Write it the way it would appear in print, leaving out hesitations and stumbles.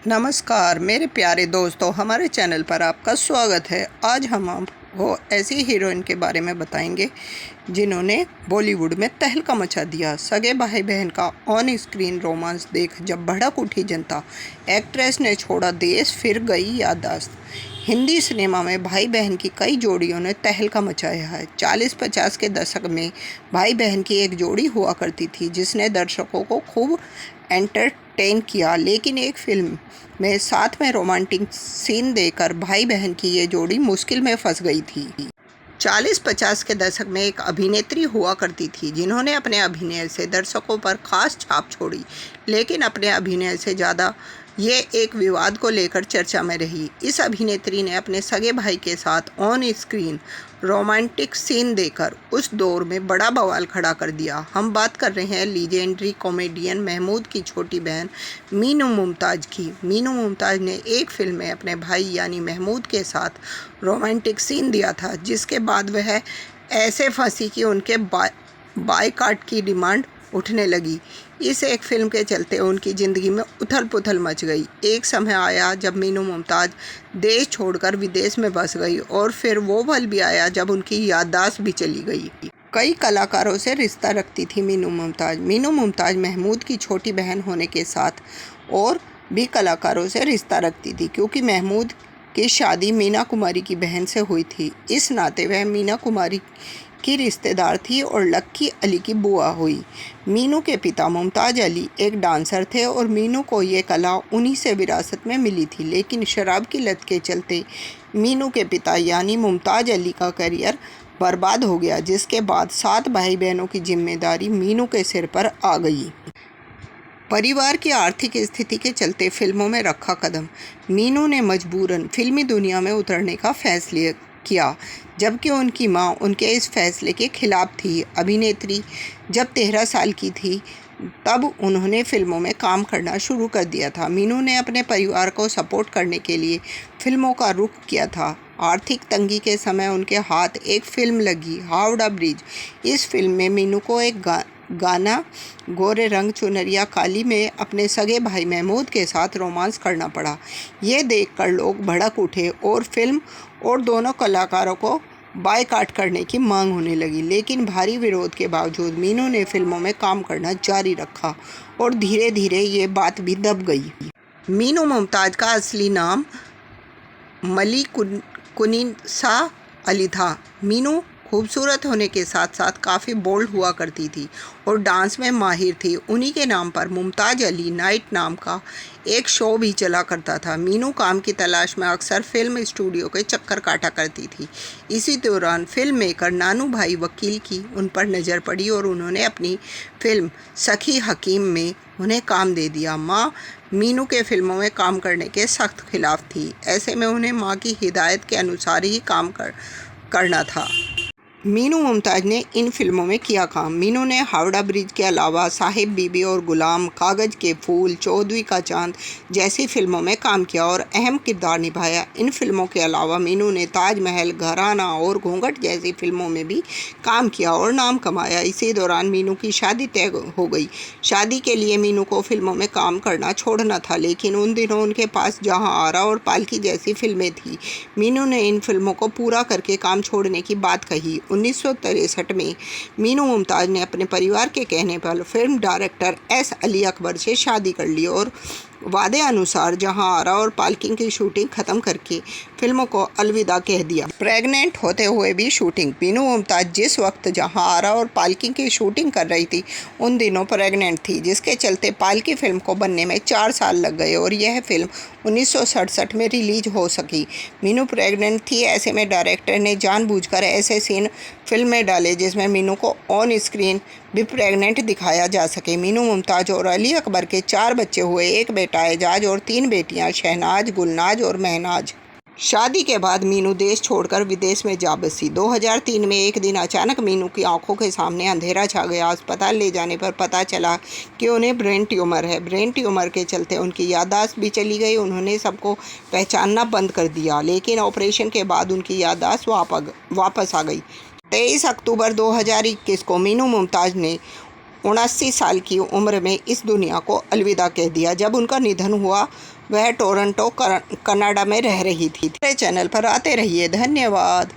नमस्कार मेरे प्यारे दोस्तों, हमारे चैनल पर आपका स्वागत है। आज हम आपको ऐसी हीरोइन के बारे में बताएंगे जिन्होंने बॉलीवुड में तहलका मचा दिया। सगे भाई बहन का ऑन स्क्रीन रोमांस देख जब भड़क उठी जनता, एक्ट्रेस ने छोड़ा देश फिर गई याददाश्त। हिंदी सिनेमा में भाई बहन की कई जोड़ियों ने तहलका मचाया है। 40-50 के दशक में भाई बहन की एक जोड़ी हुआ करती थी जिसने दर्शकों को खूब एंटरटेन किया, लेकिन एक फिल्म में साथ में रोमांटिक सीन देकर भाई बहन की ये जोड़ी मुश्किल में फंस गई थी। 40-50 के दशक में एक अभिनेत्री हुआ करती थी जिन्होंने अपने अभिनय से दर्शकों पर खास छाप छोड़ी, लेकिन अपने अभिनय से ज़्यादा ये एक विवाद को लेकर चर्चा में रही। इस अभिनेत्री ने अपने सगे भाई के साथ ऑन स्क्रीन रोमांटिक सीन देकर उस दौर में बड़ा बवाल खड़ा कर दिया। हम बात कर रहे हैं लीजेंडरी कॉमेडियन महमूद की छोटी बहन मीनू मुमताज़ की। मीनू मुमताज़ ने एक फिल्म में अपने भाई यानी महमूद के साथ रोमांटिक सीन दिया था, जिसके बाद वह ऐसे फंसी कि उनके बायकॉट की डिमांड उठने लगी। इस एक फिल्म के चलते उनकी ज़िंदगी में उथल पुथल मच गई। एक समय आया जब मीनू मुमताज़ देश छोड़कर विदेश में बस गई, और फिर वो पल भी आया जब उनकी याददाश्त भी चली गई। कई कलाकारों से रिश्ता रखती थी मीनू मुमताज़। मीनू मुमताज़ महमूद की छोटी बहन होने के साथ और भी कलाकारों से रिश्ता रखती थी, क्योंकि महमूद की शादी मीना कुमारी की बहन से हुई थी। इस नाते वह मीना कुमारी की रिश्तेदार थी और लक्की अली की बुआ हुई। मीनू के पिता मुमताज़ अली एक डांसर थे और मीनू को ये कला उन्हीं से विरासत में मिली थी, लेकिन शराब की लत के चलते मीनू के पिता यानी मुमताज़ अली का करियर बर्बाद हो गया, जिसके बाद 7 भाई बहनों की जिम्मेदारी मीनू के सिर पर आ गई। परिवार की आर्थिक स्थिति के चलते फिल्मों में रखा कदम, मीनू ने मजबूरन फिल्मी दुनिया में उतरने का फैसला किया, जबकि उनकी मां उनके इस फैसले के खिलाफ थी। अभिनेत्री जब 13 साल की थी तब उन्होंने फिल्मों में काम करना शुरू कर दिया था। मीनू ने अपने परिवार को सपोर्ट करने के लिए फिल्मों का रुख किया था। आर्थिक तंगी के समय उनके हाथ एक फिल्म लगी, हावड़ा ब्रिज। इस फिल्म में मीनू को एक गाना गोरे रंग चुनरिया काली में अपने सगे भाई महमूद के साथ रोमांस करना पड़ा। ये देखकर लोग भड़क उठे और फिल्म और दोनों कलाकारों को बायकॉट करने की मांग होने लगी, लेकिन भारी विरोध के बावजूद मीनू ने फिल्मों में काम करना जारी रखा और धीरे धीरे ये बात भी दब गई। मीनू मुमताज़ का असली नाम कुनिसा अली था। मीनू खूबसूरत होने के साथ साथ काफ़ी बोल्ड हुआ करती थी और डांस में माहिर थी। उन्हीं के नाम पर मुमताज़ अली नाइट नाम का एक शो भी चला करता था। मीनू काम की तलाश में अक्सर फिल्म स्टूडियो के चक्कर काटा करती थी। इसी दौरान फिल्म मेकर नानू भाई वकील की उन पर नज़र पड़ी और उन्होंने अपनी फिल्म सखी हकीम में उन्हें काम दे दिया। माँ मीनू के फिल्मों में काम करने के सख्त खिलाफ थी। ऐसे में उन्हें माँ की हिदायत के अनुसार ही काम करना था। मीनू मुमताज़ ने इन फिल्मों में किया काम। मीनू ने हावड़ा ब्रिज के अलावा साहिब बीबी और गुलाम, कागज़ के फूल, चौदहवीं का चांद जैसी फिल्मों में काम किया और अहम किरदार निभाया। इन फिल्मों के अलावा मीनू ने ताजमहल, घराना और घूंघट जैसी फिल्मों में भी काम किया और नाम कमाया। इसी दौरान मीनू की शादी तय हो गई। शादी के लिए मीनू को फिल्मों में काम करना छोड़ना था, लेकिन उन दिनों उनके पास जहां आरा और पालकी जैसी फिल्में थी। मीनू ने इन फिल्मों को पूरा करके काम छोड़ने की बात कही। 1963 में मीनू मुमताज़ ने अपने परिवार के कहने पर film director S Ali Akbar से शादी कर ली और वादे अनुसार जहां आरा और पालकी की शूटिंग खत्म करके फिल्मों को अलविदा कह दिया। प्रेग्नेंट होते हुए भी शूटिंग। मीनू मुमताज़ जिस वक्त जहां आरा और पालकी की शूटिंग कर रही थी उन दिनों प्रेग्नेंट थी, जिसके चलते पालकी फिल्म को बनने में 4 साल लग गए और यह फिल्म 1967 में रिलीज हो सकी। मीनू प्रेग्नेंट थी, ऐसे में डायरेक्टर ने जानबूझकर ऐसे सीन फिल्म में डाले जिसमें मीनू को ऑन स्क्रीन भी प्रेग्नेंट दिखाया जा सके। मीनू मुमताज़ और अली अकबर के 4 बच्चे हुए, एक बेटा एजाज और 3 बेटियां शहनाज, गुलनाज और महनाज। शादी के बाद मीनू देश छोड़कर विदेश में जा बसी। 2003 में एक दिन अचानक मीनू की आंखों के सामने अंधेरा छा गया। अस्पताल ले जाने पर पता चला कि उन्हें ब्रेन ट्यूमर है। ब्रेन ट्यूमर के चलते उनकी याददाश्त भी चली गई। उन्होंने सबको पहचानना बंद कर दिया, लेकिन ऑपरेशन के बाद उनकी याददाश्त वापस आ गई। 23 अक्टूबर 2021 को मीनू मुमताज़ ने 79 साल की उम्र में इस दुनिया को अलविदा कह दिया। जब उनका निधन हुआ वह टोरंटो कनाडा में रह रही थी। मेरे चैनल पर आते रहिए। धन्यवाद।